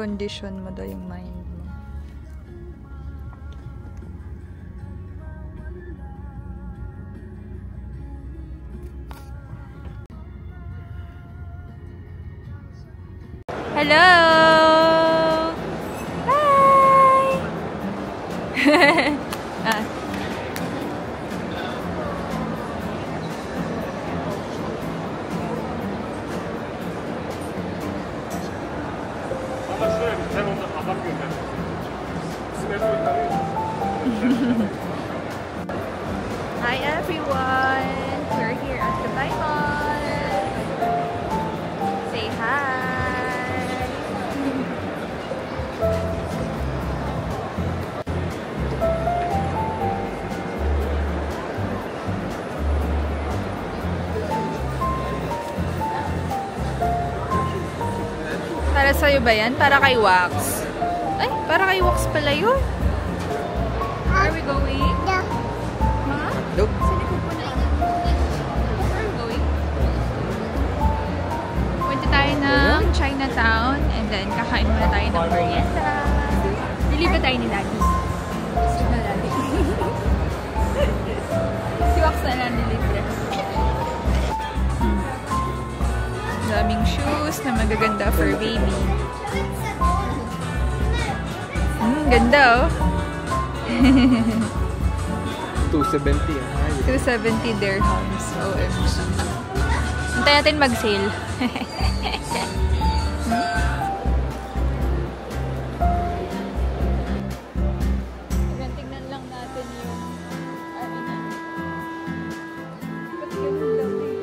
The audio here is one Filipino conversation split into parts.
kondisyon mo daw yung mind mo. Hello! Hi! Hi everyone! We're here at the Mall. Say hi! Para sa'yo ba yan? Para kay Wax? Ay, para kay Wax pala yun. Where are we going? Yeah. Mga? Nope. Saan pupunta? Where are we going? Punta tayo ng Chinatown and then kakain muna tayo ng merienda. Bili ba tayo ni Daddy? Si Daddy. Si Wax na lang nilibre. Daming shoes na magaganda for baby. Ganda oh. 270 270 dirhams. OMG. Hintay natin mag-sale. Tingnan lang natin yung ano na. Ba't ganun daw eh?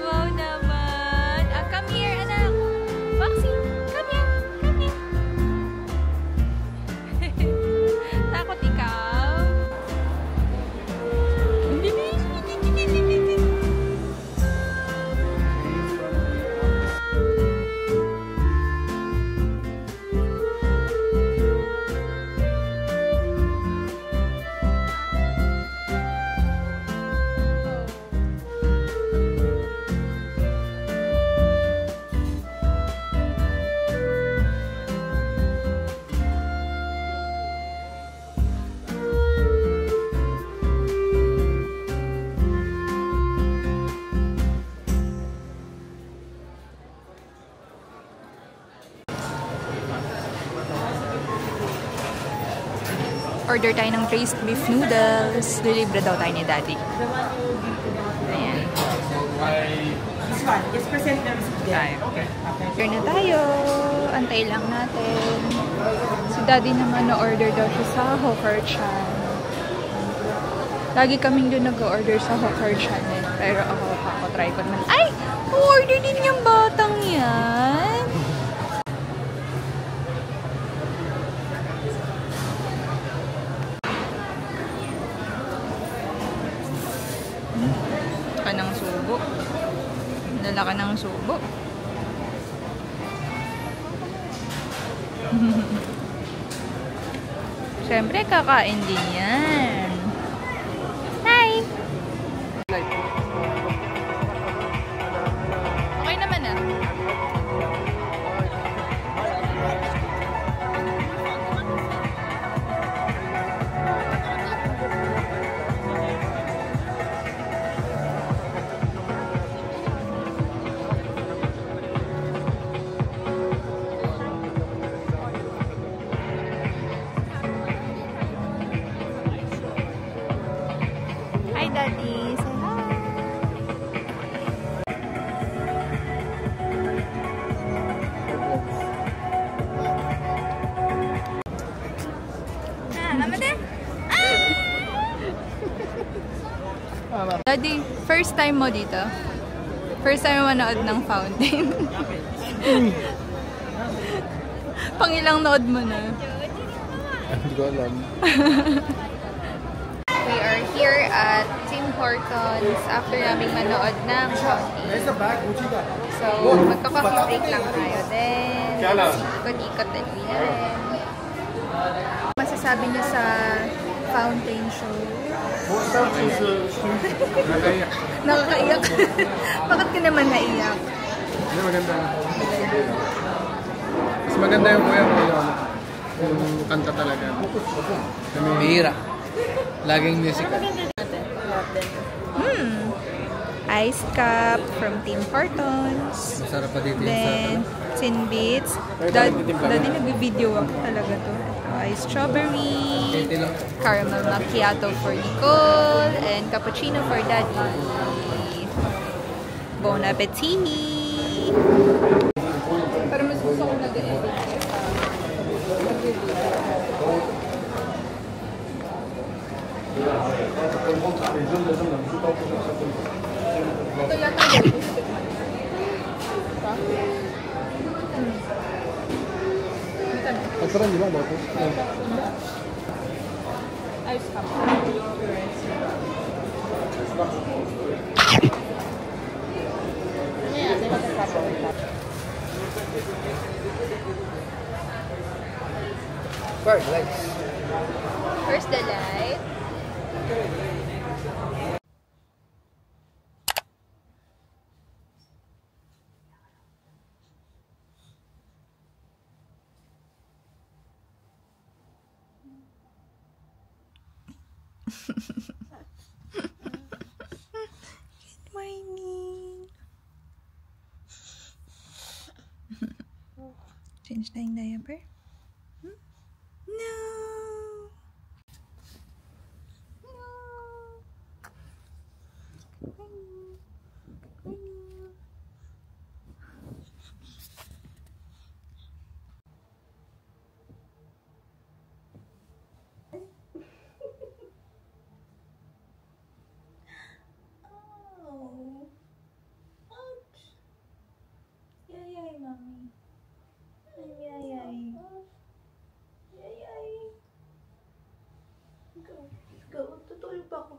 Wow naman! Come here, anak! Foxy, come here! Come here! Takot ikaw? Order tayo ng braised beef noodles. Lilibre daw tayo ni Daddy. Ayan. This one, just present them. Tayo. Order na tayo. Antay lang natin. Si Daddy naman na-order daw siya sa Hawker Chan. Lagi kaming doon nag-order sa Hawker Chan. Pero ako try ko naman. Ay! Order din yung batang yan! Ng subo. Lalaki ng subo. Siyempre, kakain din yan. Hi! Okay naman ah. Hi, Daddy. Say hi. Mama din. Daddy, first time mo dito? First time mo manood ng Fountain? Pangilang nood mo na? Hindi ko alam. We are here at Tim Hortons after naming manood ng Shopee. So, magka-coffee break lang tayo. Then, ikot-ikot at rin. Masasabi niyo sa fountain show? Nakakaiyak. Bakit ka naman naiyak? Hindi, maganda. Mas maganda yung kuya mo yung kanta talaga. Bihira. Laging musical. Iced cup from Tim Hortons. Masarap pa dito yung Then, Tinbits. Dati nag-video ako talaga to. Iced strawberry. Caramel macchiato for Nicole. And cappuccino for Daddy. Bon appetit! Pero mas gusto ko nag-edit. Ito yata yung Pagkaran, di ba? ice cup. First the light. Good morning. Change na yung diaper? No! Mommy. Yay. Go. Tutulog pa ako.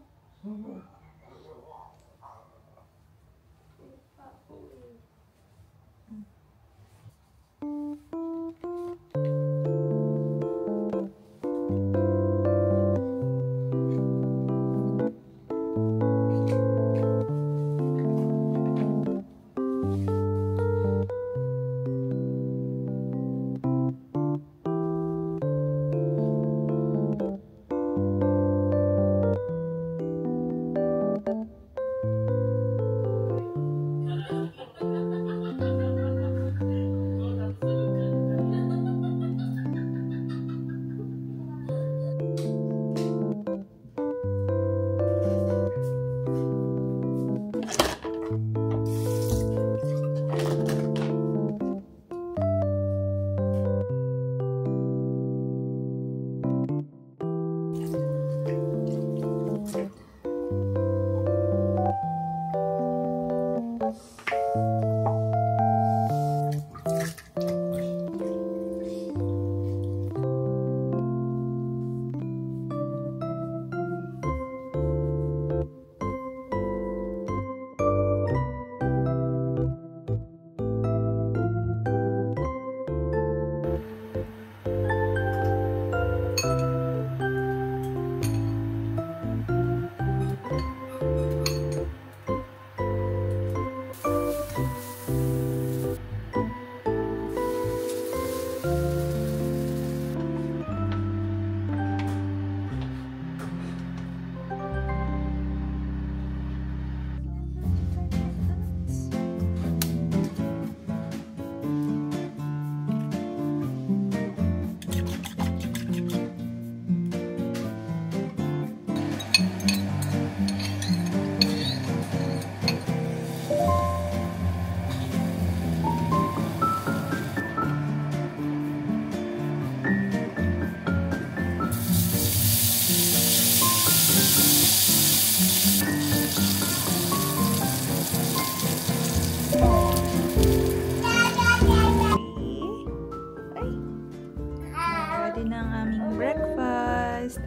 Ready na ang aming breakfast.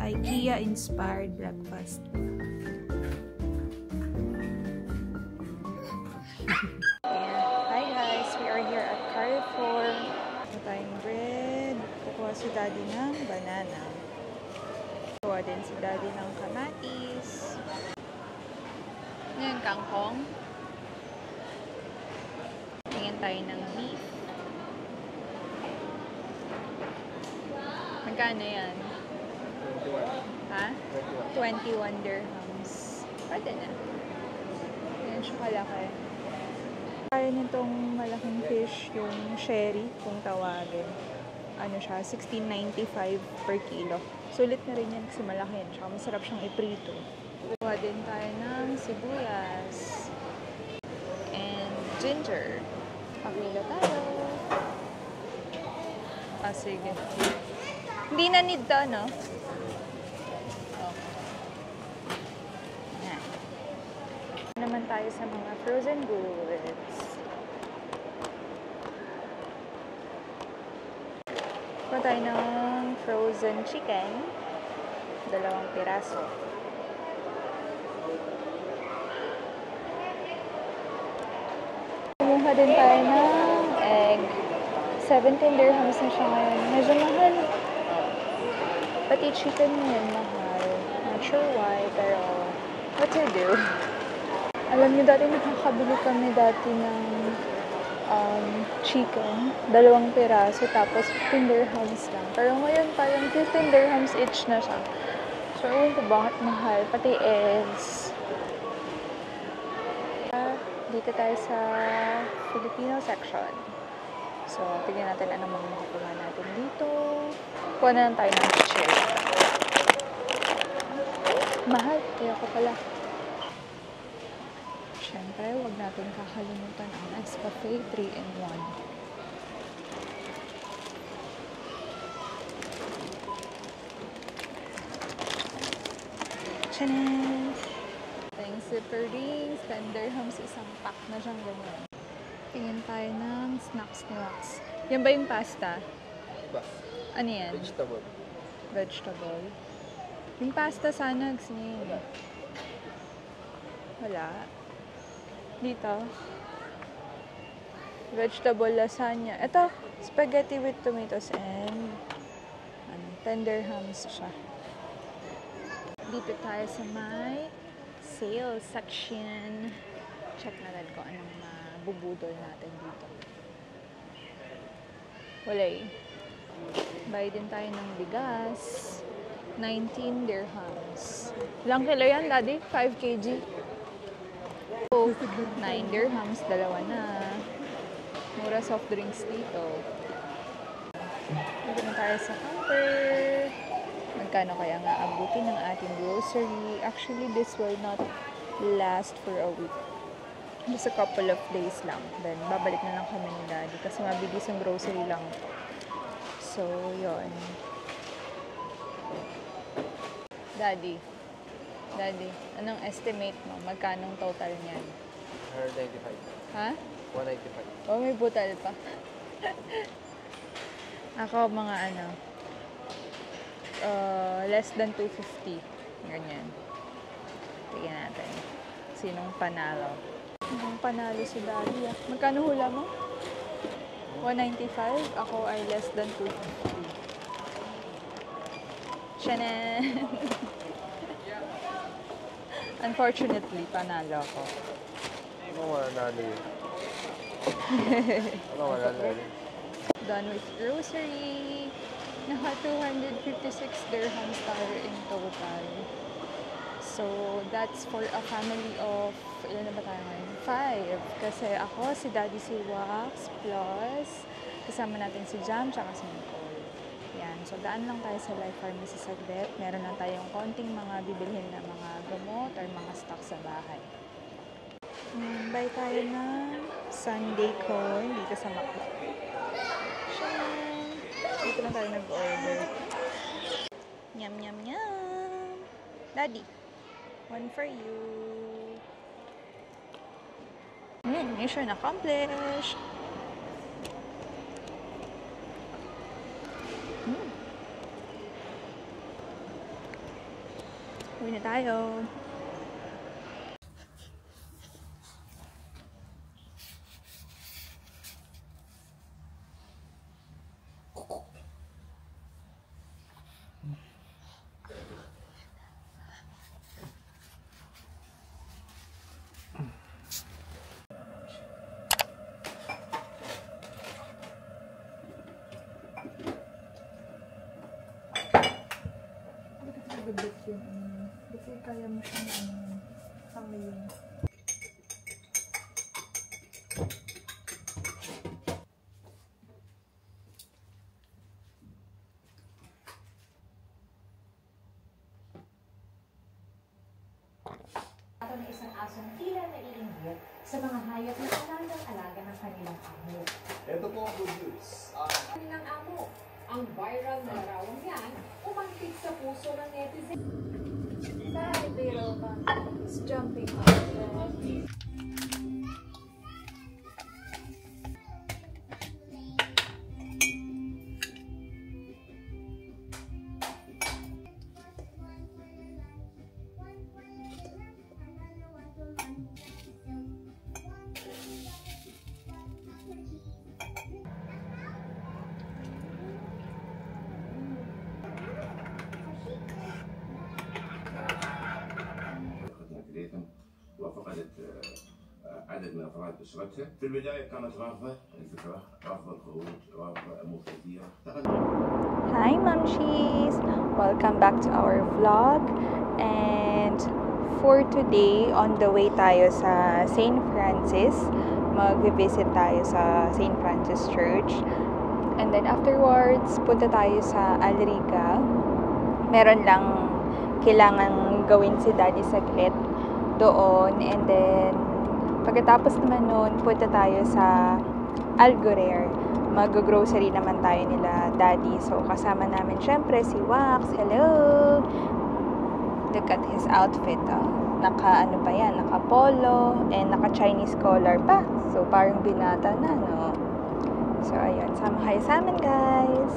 IKEA-inspired breakfast. Hi guys! We are here at Carrefour. Ito tayong bread. Kukuha si Daddy ng banana. Kukuha din si Daddy ng kamatis. Ngayon, kangkong. Tingin tayo ng beef. Magkano yan? 21. Ha? 21 dirhams. Pwede na. Yan siya kalaki. Kaya nitong malaking fish, yung sherry, kung tawagin. Ano siya, 16.95 per kilo. Sulit na rin yan kasi malaki yan. Tsaka masarap siyang iprito. Kuha din tayo ng sibuyas. And ginger. Pakilo tayo. Ah, sige. Hindi na need to, no? Yan. Naman tayo sa mga frozen goods. Kuha tayo ng frozen chicken. 2 piraso. Kumuha din tayo ng egg. 17 dirhams na siya ngayon. Medyo mahal. Pati chicken ngayon mahal. Not sure why, pero what to do? Alam niyo, dati nakakabili kami dati ng chicken. 2 piraso, tapos 15 dirhams lang. Pero ngayon, parang 15 dirhams each na siya. So, ewan ko bakit mahal. Pati eggs. Dito tayo sa Filipino section. So, tignan natin ano mga makukuha natin dito. Kuha na lang tayo ng chill. Mahal. Kaya ko pala. Siyempre, huwag natin kakalimutan ang Nescafe 3-in-1. Tchanan! Tayong zipper rings, 10 dirhams, isang pack na siyang ganyan. Tingin tayo ng snacks ni Wax. Yan ba yung pasta? Ba? Ano yan? Vegetable. Vegetable. Yung pasta sana, gusto niya yun. Wala. Dito. Vegetable lasagna. Ito, spaghetti with tomatoes and 10 dirhams siya. Dito tayo sa may sales section. Check natin kung anong mabubudol natin dito. Wala eh. Buy din tayo ng bigas. 19 dirhams. Ilang kilo yan, Daddy? 5 kg? Oh, 9 dirhams. 2 na. Mura soft drinks dito. Dito na tayo sa counter. Magkano kaya nga abutin ng ating grocery? Actually, this will not last for a week. Just a couple of days lang. Then, babalik na lang kami ni Daddy kasi mabilis ang grocery lang to. So, yun. Daddy, anong estimate mo? Magkanong total niyan? 195. Ha? 195. Oh, may butal pa. Ako, mga less than 250. Ganyan. Tingnan natin. Sinong panalo? Sinong panalo si Daddy? Magkano hula mo? 195. Ako ay less than 250. Tiyanan! Unfortunately, panalo ako. Ano wala nalo yun? Ano wala nalo? Done with grocery. Naka 256 dirhams tayo in total. So, that's for a family of, ilan na ba tayo ngayon? 5. Kasi ako, si Daddy, si Wax, plus kasama natin si Jam, tsaka si Nicole. Yan. So, daan lang tayo sa Life Pharmacy saglit. Meron lang tayong konting mga bibilhin na mga gamot or mga stock sa bahay. Buy tayo ng Sunday corn dito sa Macdo. Dito lang tayo nag-order. Yum, yum, yum! Daddy, one for you. Mission accomplished! Uwi na tayo. Kasi kaya mo siyang pangayin. Ito na isang asong tila naiinggit sa mga hayop na alaga ng kanilang amo. Ito po ang good news. Kanilang amo, ang viral na larawang yan, umantig sa puso ng netizen. That little monkey is jumping on the bed. وفقدت عدد من افراد اسرتها. في البدايه كانت رافضه الفكره، رافضه الخروج، رافضه امور كثيره. Hi Mamshis! Welcome back to our vlog. And for today, on the way tayo sa St. Francis. Mag-visit tayo sa St. Francis Church. And then afterwards, punta tayo sa Alrica. Meron lang kailangan gawin si Daddy saglit doon, and then pagkatapos naman nun, punta tayo sa Algorer. Mag-grocery naman tayo nila Daddy. So kasama namin syempre si Wax. Hello! Look at his outfit. Naka ano pa yan, naka polo and naka Chinese collar pa. So parang binata na, no? So ayun, sama kayo sa amin guys!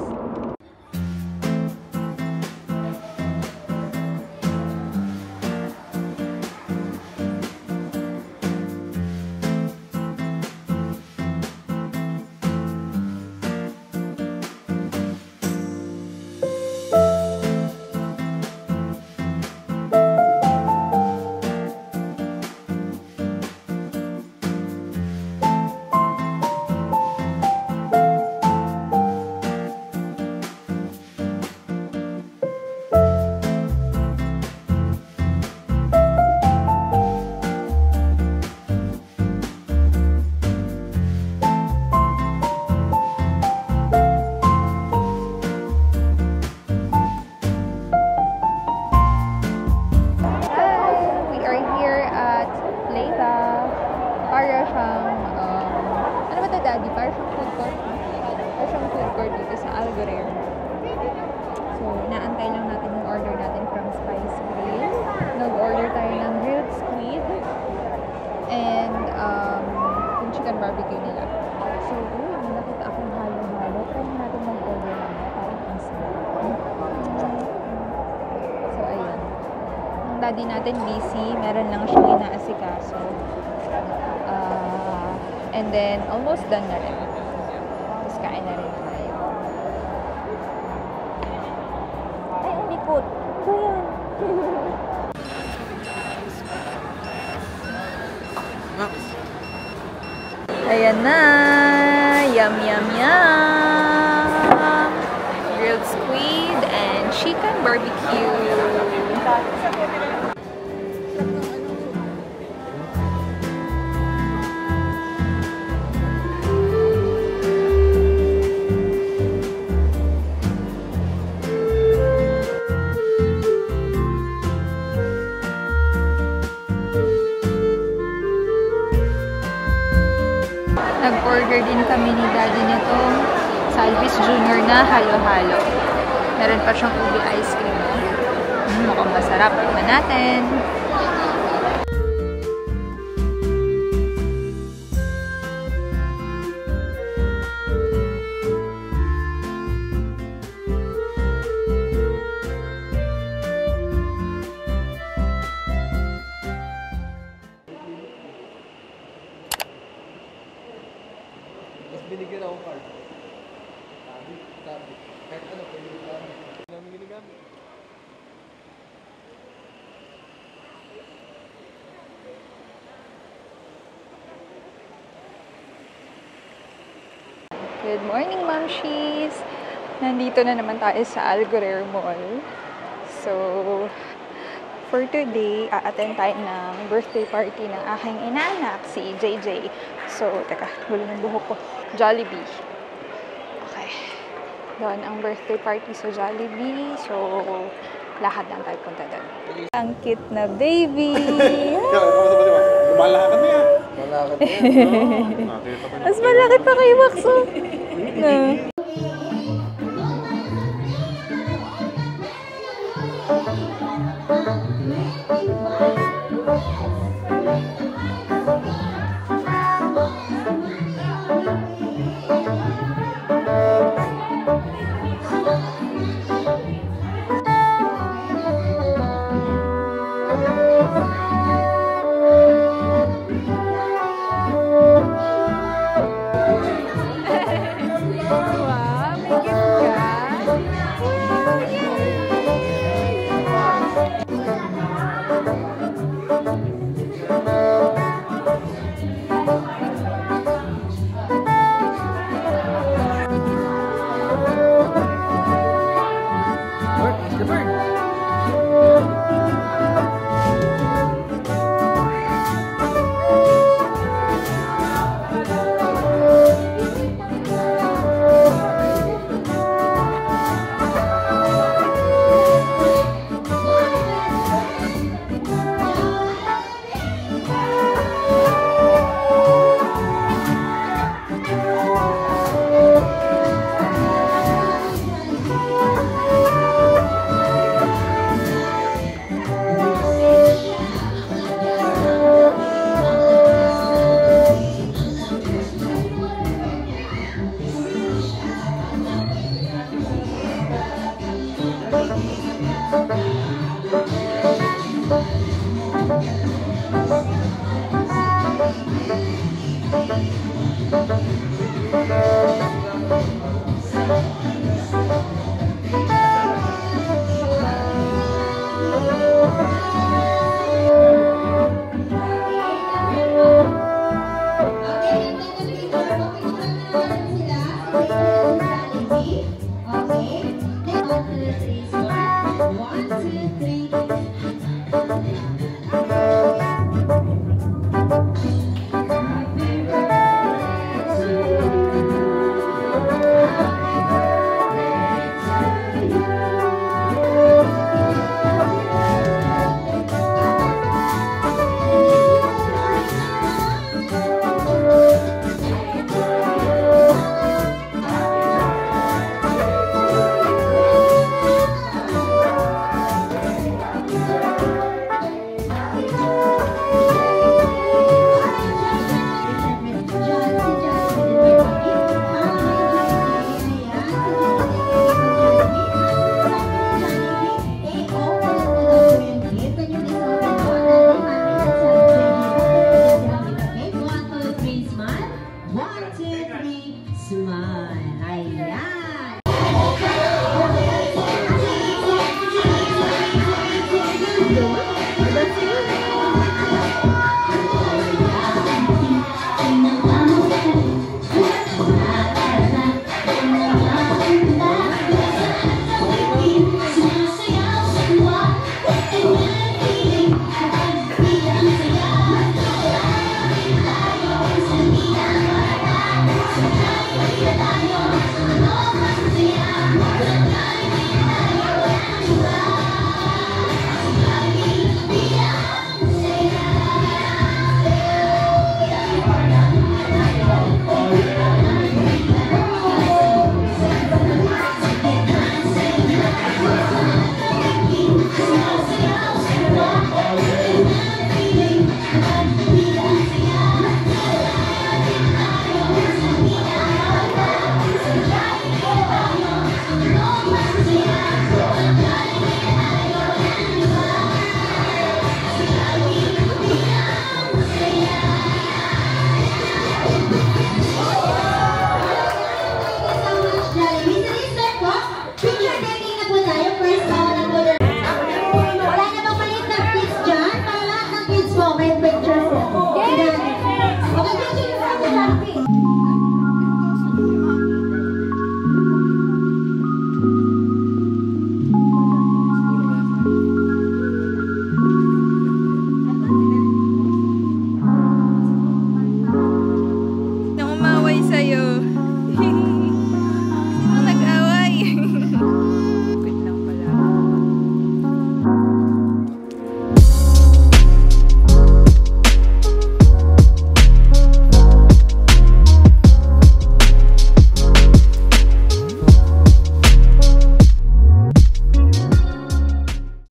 Daddy, para siyang food court. Para siyang food court dito sa Algorer. So, naantay lang natin yung order natin from Spice Grill. Nag-order tayo ng grilled squid and yung chicken barbecue nila. So, nakita akong halo-halo. Try natin mag-order naman. Parang easy. So, ayun. Ang daddy natin busy. Meron lang siyang inaasikaso. And then, almost done na rin. Tapos kain na rin tayo. Ay, ang likod. Ito yan. Ayan na. Yum, yum, yum. Grilled squid and chicken barbecue. Nag-order din kami ni Daddy nitong Salvis Jr. na halo-halo. Meron pa siyang ubi ice cream. Mukhang masarap. Tignan natin. Good morning, Mamshies! Nandito na naman tayo sa Algorer Mall. So, for today, a-attend tayo ng birthday party ng aking inaanak, si JJ. So, teka, gulo ng buhok ko. Jollibee. Okay. Doon ang birthday party sa Jollibee. So, lakad lang tayo punta doon. Ang cute na baby! Malakad na yan. Mas malaki pa kay Waxo. No. Pictures. Okay,